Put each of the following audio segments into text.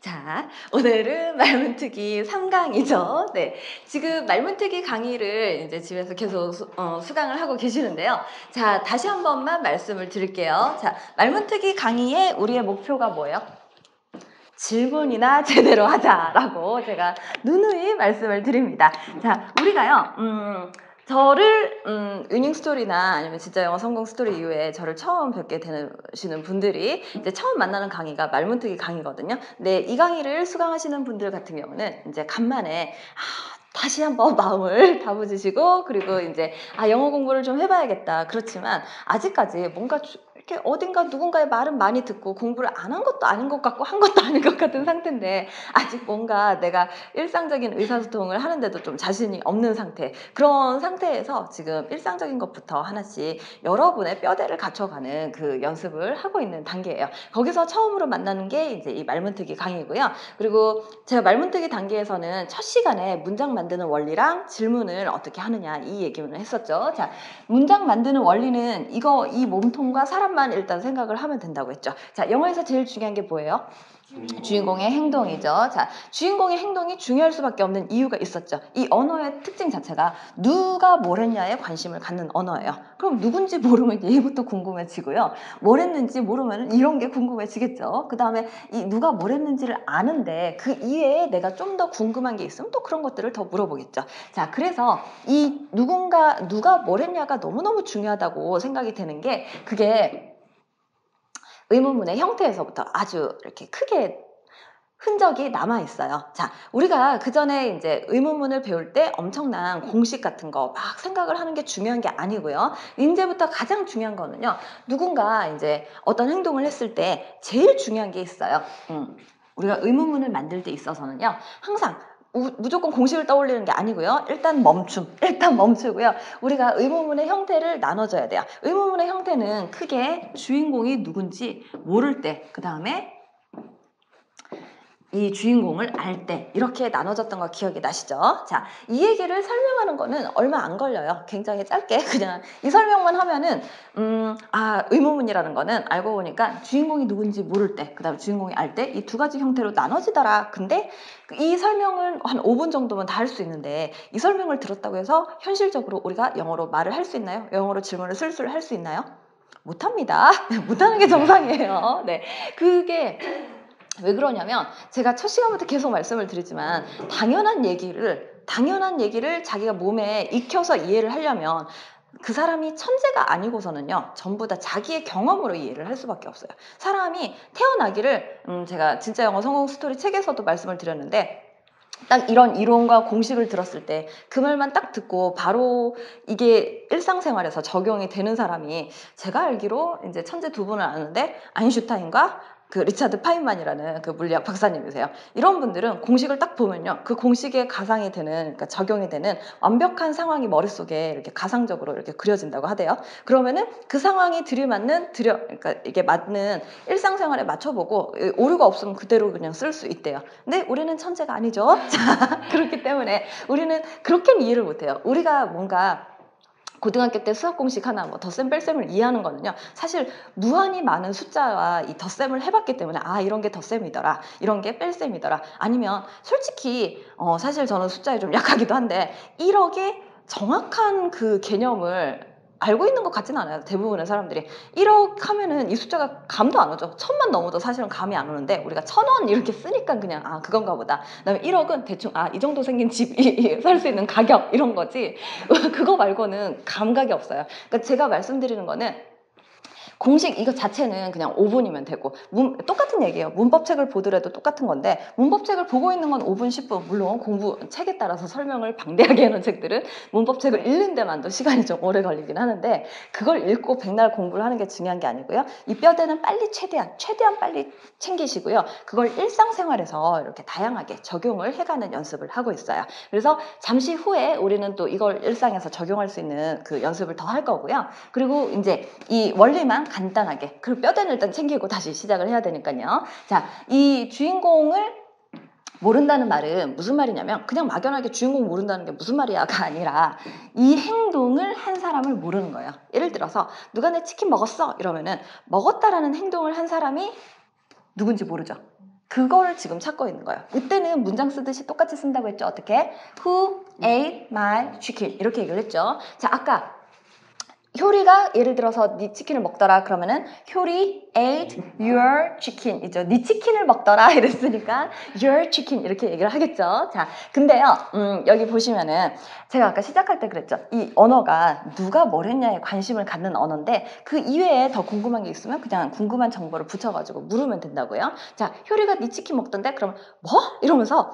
자, 오늘은 말문트기 3강이죠. 네. 지금 말문트기 강의를 이제 집에서 계속 수강을 하고 계시는데요. 자, 다시 한 번만 말씀을 드릴게요. 자, 말문트기 강의의 우리의 목표가 뭐예요? 질문이나 제대로 하자라고 제가 누누이 말씀을 드립니다. 자, 우리가요, 저를 위닝 스토리나 아니면 진짜 영어 성공 스토리 이후에 저를 처음 뵙게 되시는 분들이 이제 처음 만나는 강의가 말문트기 강의거든요. 근데 이 강의를 수강하시는 분들 같은 경우는 이제 간만에 다시 한번 마음을 다부지시고 그리고 이제 영어 공부를 좀 해봐야겠다. 그렇지만 아직까지 뭔가 이렇게 어딘가 누군가의 말은 많이 듣고 공부를 안 한 것도 아닌 것 같고 한 것도 아닌 것 같은 상태인데 아직 뭔가 내가 일상적인 의사소통을 하는데도 좀 자신이 없는 상태, 그런 상태에서 지금 일상적인 것부터 하나씩 여러분의 뼈대를 갖춰가는 그 연습을 하고 있는 단계예요. 거기서 처음으로 만나는 게 이제 이 말문트기 강의고요. 그리고 제가 말문트기 단계에서는 첫 시간에 문장 만드는 원리랑 질문을 어떻게 하느냐 이 얘기를 했었죠. 자, 문장 만드는 원리는 이 몸통과 사람만 일단 생각을 하면 된다고 했죠. 자, 영어에서 제일 중요한 게 뭐예요? 주인공의 행동이죠. 자, 주인공의 행동이 중요할 수밖에 없는 이유가 있었죠. 이 언어의 특징 자체가 누가 뭘 했냐에 관심을 갖는 언어예요. 그럼 누군지 모르면 얘부터 궁금해지고요. 뭘 했는지 모르면 이런 게 궁금해지겠죠. 그 다음에 이 누가 뭘 했는지를 아는데 그 이외에 내가 좀 더 궁금한 게 있으면 또 그런 것들을 더 물어보겠죠. 자, 그래서 이 누가 뭘 했냐가 너무너무 중요하다고 생각이 되는 게 그게 의문문의 형태에서부터 아주 이렇게 크게 흔적이 남아있어요. 자, 우리가 그 전에 이제 의문문을 배울 때 엄청난 공식 같은 거 막 생각을 하는 게 중요한 게 아니고요. 이제부터 가장 중요한 거는요. 누군가 이제 어떤 행동을 했을 때 제일 중요한 게 있어요. 우리가 의문문을 만들 때 있어서는요. 항상 무조건 공식을 떠올리는 게 아니고요. 일단 멈추고요. 우리가 의문문의 형태를 나눠줘야 돼요. 의문문의 형태는 크게 주인공이 누군지 모를 때, 그 다음에 이 주인공을 알 때 이렇게 나눠졌던 거 기억이 나시죠? 자, 이 얘기를 설명하는 거는 얼마 안 걸려요. 굉장히 짧게 그냥 이 설명만 하면은 의문문이라는 거는 알고 보니까 주인공이 누군지 모를 때, 그 다음에 주인공이 알 때 이 두 가지 형태로 나눠지더라. 근데 이 설명은 한 5분 정도면 다 할 수 있는데 이 설명을 들었다고 해서 현실적으로 우리가 영어로 말을 할 수 있나요? 영어로 질문을 술술 할 수 있나요? 못합니다. 못하는 게 정상이에요. 네, 그게 왜 그러냐면 제가 첫 시간부터 계속 말씀을 드리지만 당연한 얘기를 자기가 몸에 익혀서 이해를 하려면 그 사람이 천재가 아니고서는요 전부 다 자기의 경험으로 이해를 할 수밖에 없어요. 사람이 태어나기를 제가 진짜 영어 성공 스토리 책에서도 말씀을 드렸는데 딱 이런 이론과 공식을 들었을 때 그 말만 딱 듣고 바로 이게 일상생활에서 적용이 되는 사람이 제가 알기로 이제 천재 두 분을 아는데 아인슈타인과 그 리차드 파인만이라는 그 물리학 박사님이세요. 이런 분들은 공식을 딱 보면요. 그 공식에 가상이 되는, 그러니까 적용이 되는 완벽한 상황이 머릿속에 이렇게 가상적으로 이렇게 그려진다고 하대요. 그러면은 그 상황이 그러니까 이게 맞는 일상생활에 맞춰보고 오류가 없으면 그대로 그냥 쓸 수 있대요. 근데 우리는 천재가 아니죠. 자, 그렇기 때문에 우리는 그렇게는 이해를 못해요. 우리가 뭔가 고등학교 때 수학 공식 하나 뭐 덧셈 뺄셈을 이해하는 거는요 사실 무한히 많은 숫자와 이 덧셈을 해봤기 때문에 이런 게 덧셈이더라 이런 게 뺄셈이더라 아니면 솔직히 사실 저는 숫자에 좀 약하기도 한데 1억의 정확한 그 개념을 알고 있는 것 같지는 않아요. 대부분의 사람들이 1억 하면은 이 숫자가 감도 안 오죠. 1000만 넘어도 사실은 감이 안 오는데 우리가 1000원 이렇게 쓰니까 그냥 그건가 보다. 그다음에 1억은 대충 이 정도 생긴 집이 살 수 있는 가격 이런 거지 그거 말고는 감각이 없어요. 그러니까 제가 말씀드리는 거는 공식 이거 자체는 그냥 5분이면 되고 똑같은 얘기예요. 문법책을 보더라도 똑같은 건데 문법책을 보고 있는 건 5분, 10분 물론 공부 책에 따라서 설명을 방대하게 해놓은 책들은 문법책을 읽는 데만도 시간이 좀 오래 걸리긴 하는데 그걸 읽고 백날 공부를 하는 게 중요한 게 아니고요. 이 뼈대는 빨리 최대한 빨리 챙기시고요. 그걸 일상생활에서 이렇게 다양하게 적용을 해가는 연습을 하고 있어요. 그래서 잠시 후에 우리는 또 이걸 일상에서 적용할 수 있는 그 연습을 더 할 거고요. 그리고 이제 이 원리만 간단하게 그리고 뼈대는 일단 챙기고 다시 시작을 해야 되니까요. 자, 이 주인공을 모른다는 말은 무슨 말이냐면 그냥 막연하게 주인공 모른다는 게 무슨 말이야가 아니라 이 행동을 한 사람을 모르는 거예요. 예를 들어서 누가 내 치킨 먹었어? 이러면은 먹었다라는 행동을 한 사람이 누군지 모르죠. 그걸 지금 찾고 있는 거예요. 이때는 문장 쓰듯이 똑같이 쓴다고 했죠. 어떻게? Who ate my chicken? 이렇게 얘기를 했죠. 자, 아까 효리가 예를 들어서 네 치킨을 먹더라 그러면은 효리 ate your chicken 이죠. 네 치킨을 먹더라 이랬으니까 your chicken 이렇게 얘기를 하겠죠. 자, 근데요, 여기 보시면은 제가 아까 시작할 때 그랬죠. 이 언어가 누가 뭘 했냐에 관심을 갖는 언어인데 그 이외에 더 궁금한 게 있으면 그냥 궁금한 정보를 붙여가지고 물으면 된다고요. 자, 효리가 네 치킨 먹던데 그럼 뭐? 이러면서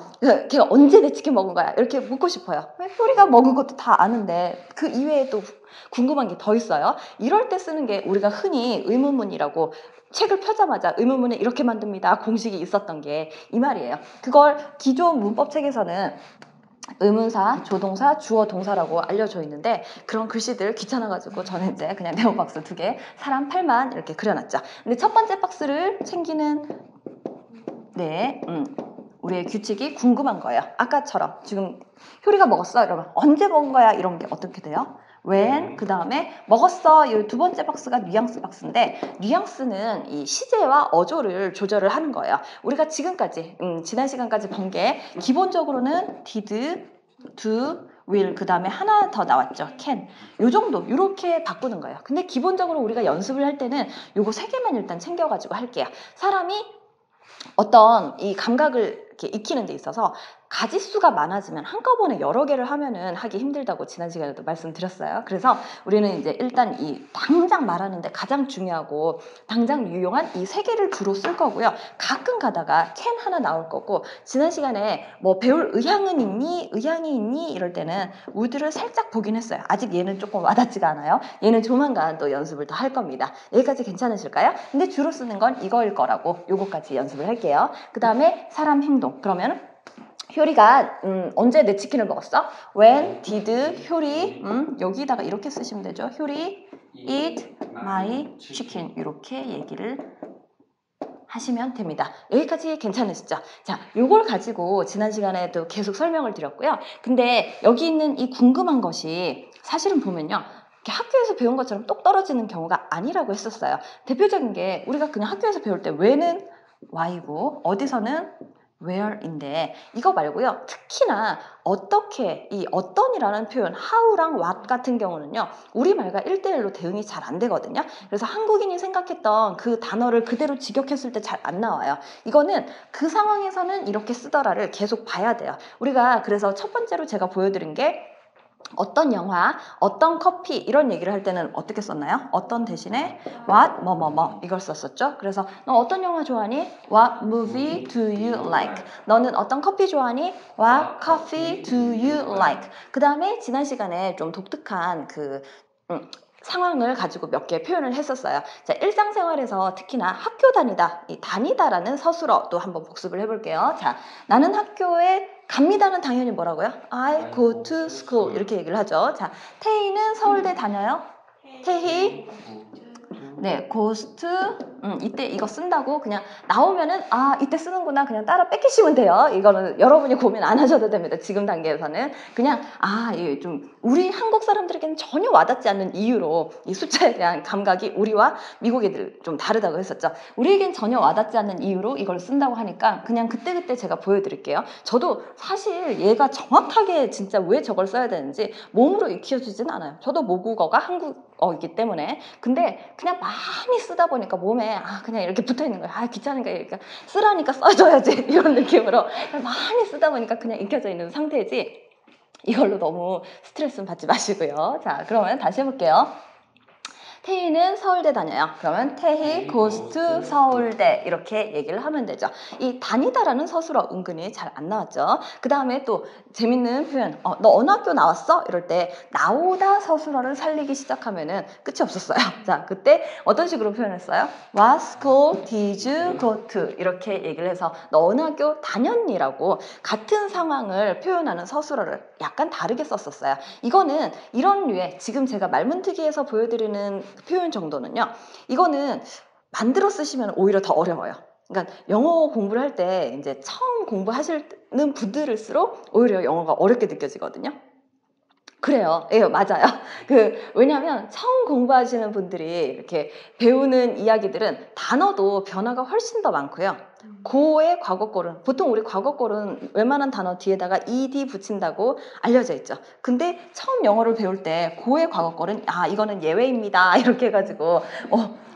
걔가 언제 내 치킨 먹은 거야? 이렇게 묻고 싶어요. 효리가 먹은 것도 다 아는데 그 이외에 또 궁금한 게 더 있어요. 이럴 때 쓰는 게 우리가 흔히 의문문이라고 책을 펴자마자 의문문을 이렇게 만듭니다. 공식이 있었던 게 이 말이에요. 그걸 기존 문법책에서는 의문사, 조동사, 주어, 동사라고 알려져 있는데 그런 글씨들 귀찮아가지고 저는 이제 그냥 네모박스 2개, 사람 팔만 이렇게 그려놨죠. 근데 첫 번째 박스를 챙기는 우리의 규칙이 궁금한 거예요. 아까처럼 지금 효리가 먹었어? 이러면 언제 먹은 거야? 이런 게 어떻게 돼요? when, 그 다음에 먹었어. 이 두 번째 박스가 뉘앙스 박스인데 뉘앙스는 이 시제와 어조를 조절을 하는 거예요. 우리가 지금까지 지난 시간까지 본 게 기본적으로는 did, do, will, 그 다음에 하나 더 나왔죠. can. 요 정도 이렇게 바꾸는 거예요. 근데 기본적으로 우리가 연습을 할 때는 요거 세 개만 일단 챙겨가지고 할게요. 사람이 어떤 이 감각을 이렇게 익히는 데 있어서 가지수가 많아지면 한꺼번에 여러 개를 하면은 하기 힘들다고 지난 시간에도 말씀드렸어요. 그래서 우리는 이제 일단 이 당장 말하는데 가장 중요하고 당장 유용한 이 세 개를 주로 쓸 거고요. 가끔 가다가 can 하나 나올 거고 지난 시간에 뭐 배울 의향은 있니? 의향이 있니? 이럴 때는 would를 살짝 보긴 했어요. 아직 얘는 조금 와닿지가 않아요. 얘는 조만간 또 연습을 더 할 겁니다. 여기까지 괜찮으실까요? 근데 주로 쓰는 건 이거일 거라고 요거까지 연습을 할게요. 그 다음에 사람 행동. 그러면 효리가 언제 내 치킨을 먹었어? When did 효리 여기다가 이렇게 쓰시면 되죠. 효리 eat my chicken 이렇게 얘기를 하시면 됩니다. 여기까지 괜찮으시죠? 자, 요걸 가지고 지난 시간에도 계속 설명을 드렸고요. 근데 여기 있는 이 궁금한 것이 사실은 보면요. 학교에서 배운 것처럼 똑 떨어지는 경우가 아니라고 했었어요. 대표적인 게 우리가 그냥 학교에서 배울 때 when은 why고 어디서는 where인데 이거 말고요. 특히나 어떻게 이 어떤이라는 표현 how랑 what 같은 경우는요. 우리말과 1대1로 대응이 잘 안 되거든요. 그래서 한국인이 생각했던 그 단어를 그대로 직역했을 때 잘 안 나와요. 이거는 그 상황에서는 이렇게 쓰더라를 계속 봐야 돼요. 우리가 그래서 첫 번째로 제가 보여드린 게 어떤 영화, 어떤 커피 이런 얘기를 할 때는 어떻게 썼나요? 어떤 대신에 what, 뭐뭐뭐 이걸 썼었죠. 그래서 너 어떤 영화 좋아하니? What movie do you like? 너는 어떤 커피 좋아하니? What coffee do you like? 그 다음에 지난 시간에 좀 독특한 상황을 가지고 몇 개 표현을 했었어요. 자, 일상생활에서 특히나 학교 다니다, 이 다니다라는 서술어 또 한번 복습을 해볼게요. 자, 나는 학교에 갑니다는 당연히 뭐라고요? I go to school 이렇게 얘기를 하죠. 자, 태희는 서울대 다녀요? 태희 네, goes to 이때 이거 쓴다고 그냥 나오면은 아 이때 쓰는구나 그냥 따라 뺏기시면 돼요. 이거는 여러분이 고민 안 하셔도 됩니다. 지금 단계에서는 그냥 이게 좀 우리 한국 사람들에게는 전혀 와닿지 않는 이유로 이 숫자에 대한 감각이 우리와 미국 애들 좀 다르다고 했었죠. 우리에겐 전혀 와닿지 않는 이유로 이걸 쓴다고 하니까 그냥 그때그때 제가 보여드릴게요. 저도 사실 얘가 정확하게 진짜 왜 저걸 써야 되는지 몸으로 익혀지진 않아요. 저도 모국어가 한국어이기 때문에 근데 그냥 많이 쓰다 보니까 몸에 그냥 이렇게 붙어있는 거예요. 귀찮으니까 이렇게 쓰라니까 써줘야지 이런 느낌으로 많이 쓰다 보니까 그냥 익혀져 있는 상태이지 이걸로 너무 스트레스는 받지 마시고요. 자, 그러면 다시 해볼게요. 태희는 서울대 다녀요. 그러면 태희 goes to 서울대 이렇게 얘기를 하면 되죠. 이 다니다라는 서술어 은근히 잘 안 나왔죠. 그 다음에 또 재밌는 표현 너 어느 학교 나왔어? 이럴 때 나오다 서술어를 살리기 시작하면은 끝이 없었어요. 자, 그때 어떤 식으로 표현했어요? What school did you go to? 이렇게 얘기를 해서 너 어느 학교 다녔니라고 같은 상황을 표현하는 서술어를 약간 다르게 썼었어요. 이거는 이런 류의 지금 제가 말문트기에서 보여드리는 표현 정도는요. 이거는 만들어 쓰시면 오히려 더 어려워요. 그러니까 영어 공부를 할 때 이제 처음 공부하시는 분들일수록 오히려 영어가 어렵게 느껴지거든요. 그래요. 예, 맞아요. 왜냐면 처음 공부하시는 분들이 이렇게 배우는 이야기들은 단어도 변화가 훨씬 더 많고요. 고의 과거꼴은, 보통 우리 과거꼴은 웬만한 단어 뒤에다가 ed 붙인다고 알려져 있죠. 근데 처음 영어를 배울 때 고의 과거꼴은, 이거는 예외입니다. 이렇게 해가지고,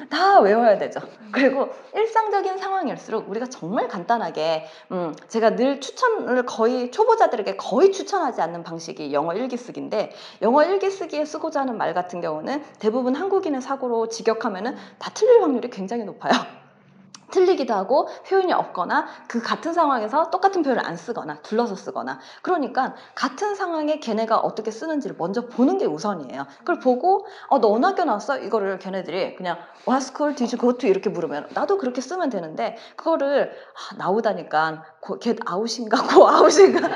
다 외워야 되죠. 그리고 일상적인 상황일수록 우리가 정말 간단하게, 제가 늘 거의 초보자들에게 거의 추천하지 않는 방식이 영어 일기 쓰기인데, 영어 일기 쓰기에 쓰고자 하는 말 같은 경우는 대부분 한국인의 사고로 직역하면은 다 틀릴 확률이 굉장히 높아요. 틀리기도 하고 표현이 없거나 그 같은 상황에서 똑같은 표현을 안 쓰거나 둘러서 쓰거나, 그러니까 같은 상황에 걔네가 어떻게 쓰는지를 먼저 보는 게 우선이에요. 그걸 보고 너 언학교 나왔어? 이거를 걔네들이 그냥 What school did you go to? 이렇게 물으면 나도 그렇게 쓰면 되는데, 그거를 나오다니까 get out인가 go out인가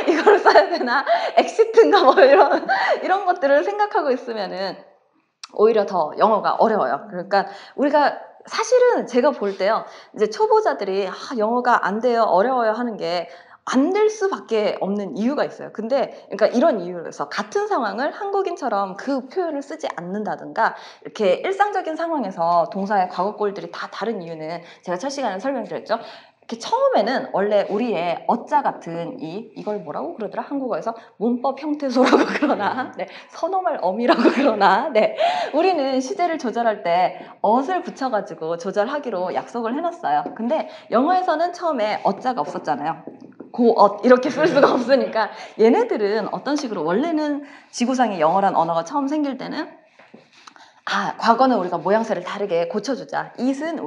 이걸 써야 되나 exit인가 뭐 이런 것들을 생각하고 있으면은 오히려 더 영어가 어려워요. 그러니까 우리가 사실은 제가 볼 때요, 이제 초보자들이 영어가 안 돼요, 어려워요 하는 게 안 될 수밖에 없는 이유가 있어요. 근데 그러니까 이런 이유에서 같은 상황을 한국인처럼 그 표현을 쓰지 않는다든가, 이렇게 일상적인 상황에서 동사의 과거꼴들이 다 다른 이유는 제가 첫 시간에 설명드렸죠. 이렇게 처음에는 원래 우리의 어자 같은 이걸 뭐라고 그러더라? 한국어에서 문법 형태소라고 그러나, 네, 선어말 어미라고 그러나, 네, 우리는 시제를 조절할 때 엇을 붙여가지고 조절하기로 약속을 해놨어요. 근데 영어에서는 처음에 어자가 없었잖아요. 고엇 이렇게 쓸 수가 없으니까 얘네들은 어떤 식으로, 원래는 지구상에 영어란 언어가 처음 생길 때는 과거는 우리가 모양새를 다르게 고쳐주자. it은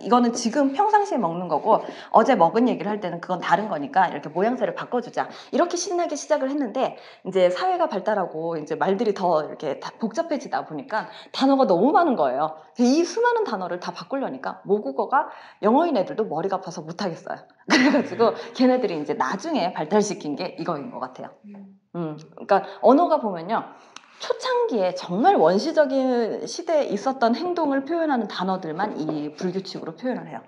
이거는 지금 평상시에 먹는 거고 어제 먹은 얘기를 할 때는 그건 다른 거니까 이렇게 모양새를 바꿔주자. 이렇게 신나게 시작을 했는데, 이제 사회가 발달하고 이제 말들이 더 이렇게 복잡해지다 보니까 단어가 너무 많은 거예요. 이 수많은 단어를 다 바꾸려니까 모국어가 영어인 애들도 머리가 아파서 못하겠어요. 그래가지고 걔네들이 이제 나중에 발달시킨 게 이거인 것 같아요. 그러니까 언어가 보면요, 초창기에 정말 원시적인 시대에 있었던 행동을 표현하는 단어들만 이 불규칙으로 표현을 해요.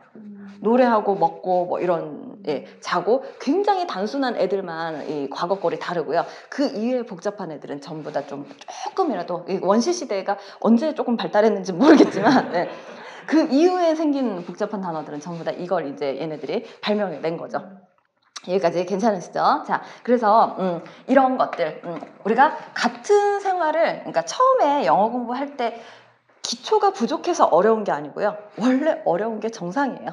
노래하고 먹고 뭐 이런, 자고, 굉장히 단순한 애들만 이 과거꼴이 다르고요. 그 이외에 복잡한 애들은 전부 다 조금이라도, 원시 시대가 언제 조금 발달했는지 모르겠지만 그 이후에 생긴 복잡한 단어들은 전부 다 이걸 이제 얘네들이 발명해낸 거죠. 여기까지 괜찮으시죠? 자, 그래서 이런 것들, 우리가 같은 생활을, 그러니까 처음에 영어 공부할 때 기초가 부족해서 어려운 게 아니고요, 원래 어려운 게 정상이에요.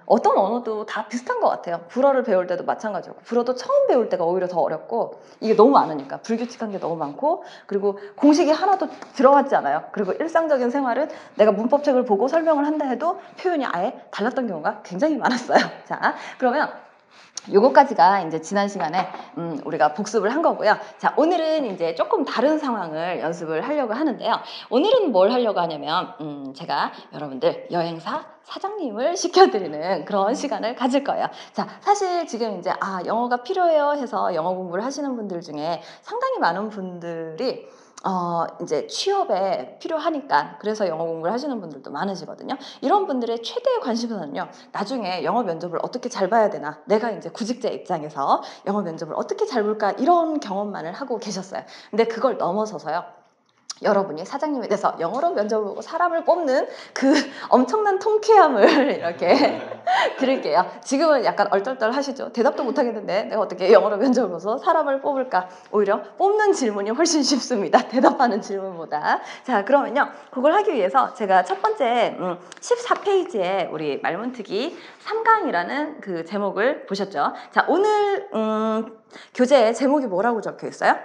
어떤 언어도 다 비슷한 것 같아요. 불어를 배울 때도 마찬가지고, 불어도 처음 배울 때가 오히려 더 어렵고, 이게 너무 많으니까, 불규칙한 게 너무 많고, 그리고 공식이 하나도 들어가지 않아요. 그리고 일상적인 생활은 내가 문법책을 보고 설명을 한다 해도 표현이 아예 달랐던 경우가 굉장히 많았어요. 자, 그러면 요거까지가 이제 지난 시간에 우리가 복습을 한 거고요. 자, 오늘은 이제 조금 다른 상황을 연습을 하려고 하는데요. 오늘은 뭘 하려고 하냐면 제가 여러분들 여행사 사장님을 시켜드리는 그런 시간을 가질 거예요. 자, 사실 지금 이제 영어가 필요해요 해서 영어 공부를 하시는 분들 중에 상당히 많은 분들이 이제 취업에 필요하니까, 그래서 영어 공부를 하시는 분들도 많으시거든요. 이런 분들의 최대의 관심사는요, 나중에 영어 면접을 어떻게 잘 봐야 되나, 내가 이제 구직자 입장에서 영어 면접을 어떻게 잘 볼까, 이런 경험만을 하고 계셨어요. 근데 그걸 넘어서서요, 여러분이 사장님에 대해서 영어로 면접을 보고 사람을 뽑는 그 엄청난 통쾌함을 이렇게 드릴게요. 지금은 약간 얼떨떨 하시죠? 대답도 못하겠는데 내가 어떻게 영어로 면접을 보서 사람을 뽑을까? 오히려 뽑는 질문이 훨씬 쉽습니다. 대답하는 질문보다. 자, 그러면요, 그걸 하기 위해서 제가 첫 번째 14페이지에 우리 말문트기 3강이라는 그 제목을 보셨죠? 자, 오늘 교재에 제목이 뭐라고 적혀 있어요?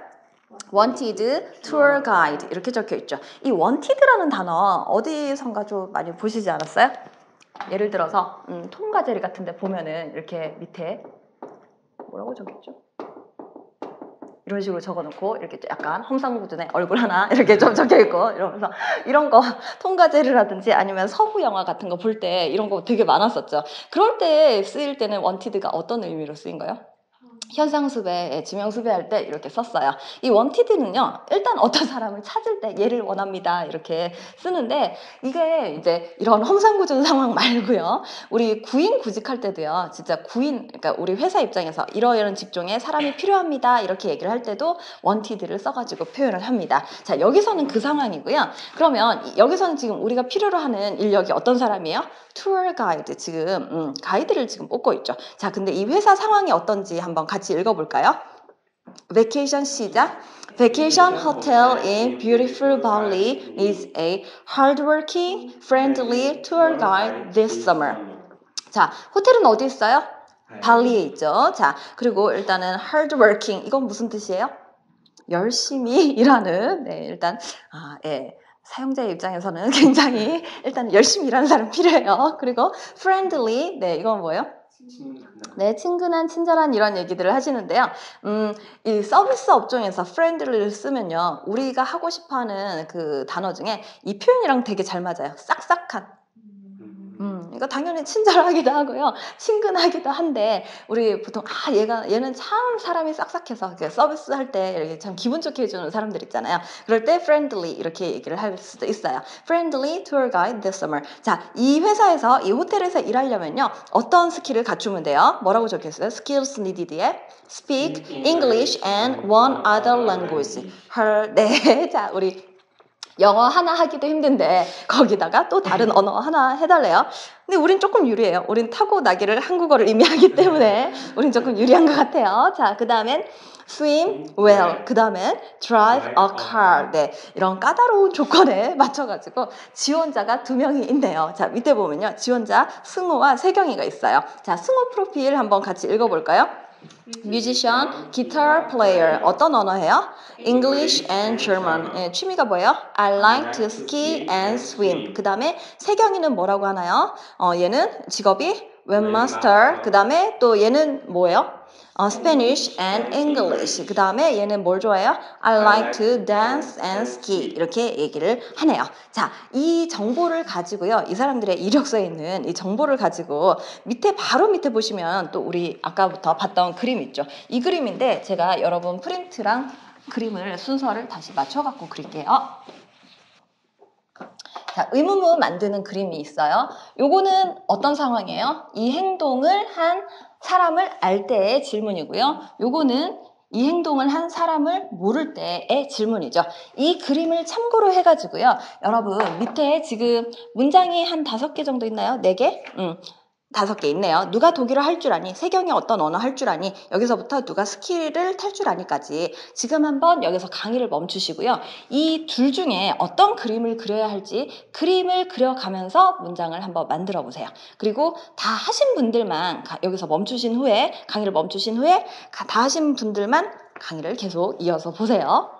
wanted tour guide 이렇게 적혀 있죠. 이 wanted라는 단어 어디선가 좀 많이 보시지 않았어요? 예를 들어서 통과제리 같은 데 보면은 이렇게 밑에 뭐라고 적혀있죠? 이런 식으로 적어놓고 이렇게 약간 험상궂은 얼굴 하나 이렇게 좀 적혀있고 이러면서, 이런 거 통과제리라든지 아니면 서부 영화 같은 거 볼 때 이런 거 되게 많았었죠. 그럴 때 쓰일 때는 wanted가 어떤 의미로 쓰인 거예요? 현상수배, 지명수배 할 때 이렇게 썼어요. 이 wanted는요, 일단 어떤 사람을 찾을 때 얘를 원합니다. 이렇게 쓰는데, 이게 이제 이런 험상궂은 상황 말고요. 우리 구인 구직할 때도요, 진짜 그러니까 우리 회사 입장에서 이러이런 직종에 사람이 필요합니다. 이렇게 얘기를 할 때도 wanted를 써가지고 표현을 합니다. 자, 여기서는 그 상황이고요. 그러면 여기서는 지금 우리가 필요로 하는 인력이 어떤 사람이에요? 투어 가이드, 지금 가이드를 지금 뽑고 있죠. 자, 근데 이 회사 상황이 어떤지 한번 같이 읽어볼까요? Vacation 시작. Vacation hotel in beautiful Bali needs a hardworking, friendly tour guide this summer. 자, 호텔은 어디 있어요? 발리에 있죠. 자, 그리고 일단은 hardworking, 이건 무슨 뜻이에요? 열심히 일하는, 네, 일단, 예. 사용자의 입장에서는 굉장히 일단 열심히 일하는 사람 필요해요. 그리고 friendly, 네, 이건 뭐예요? 네, 친근한, 친절한 이런 얘기들을 하시는데요. 이 서비스 업종에서 friendly를 쓰면요, 우리가 하고 싶어하는 그 단어 중에 이 표현이랑 되게 잘 맞아요. 싹싹한. 이거 당연히 친절하기도 하고요, 친근하기도 한데, 우리 보통 얘는 참 사람이 싹싹해서 서비스 할 때 이렇게 참 기분 좋게 해주는 사람들 있잖아요. 그럴 때 friendly 이렇게 얘기를 할 수도 있어요. Friendly tour guide this summer. 자, 이 회사에서, 이 호텔에서 일하려면요, 어떤 스킬을 갖추면 돼요? 뭐라고 적혔어요? Skills needed에 speak English and one other language. 네, 자, 우리 영어 하나 하기도 힘든데 거기다가 또 다른 언어 하나 해달래요. 근데 우린 조금 유리해요. 우린 타고나기를 한국어를 이미 하기 때문에 우린 조금 유리한 것 같아요. 자, 그 다음엔 swim well, 그 다음엔 drive a car. 네, 이런 까다로운 조건에 맞춰가지고 지원자가 2명이 있네요. 자, 밑에 보면요, 지원자 승우와 세경이가 있어요. 자, 승우 프로필 한번 같이 읽어볼까요? musician, guitar player. 어떤 언어 해요? English and German. 예, 취미가 뭐예요? I like to ski and swim. 그 다음에 세경이는 뭐라고 하나요? 얘는 직업이 webmaster. 그 다음에 또 얘는 뭐예요? Spanish and English. 그 다음에 얘는 뭘 좋아해요? I like to dance and ski. 이렇게 얘기를 하네요. 자, 이 정보를 가지고요, 이 사람들의 이력서에 있는 이 정보를 가지고 바로 밑에 보시면 또 우리 아까부터 봤던 그림 있죠. 이 그림인데 제가 여러분 프린트랑 그림을 순서를 다시 맞춰갖고 그릴게요. 자, 의문문 만드는 그림이 있어요. 요거는 어떤 상황이에요? 이 행동을 한 사람을 알 때의 질문이고요. 요거는 이 행동을 한 사람을 모를 때의 질문이죠. 이 그림을 참고로 해가지고요, 여러분 밑에 지금 문장이 한 5개 정도 있나요? 4개? 5개 있네요. 누가 독일어 할 줄 아니? 세경이 어떤 언어 할 줄 아니? 여기서부터 누가 스키를 탈 줄 아니까지 지금 한번 여기서 강의를 멈추시고요. 이 둘 중에 어떤 그림을 그려야 할지 그림을 그려가면서 문장을 한번 만들어 보세요. 그리고 다 하신 분들만 여기서 멈추신 후에, 강의를 멈추신 후에 다 하신 분들만 강의를 계속 이어서 보세요.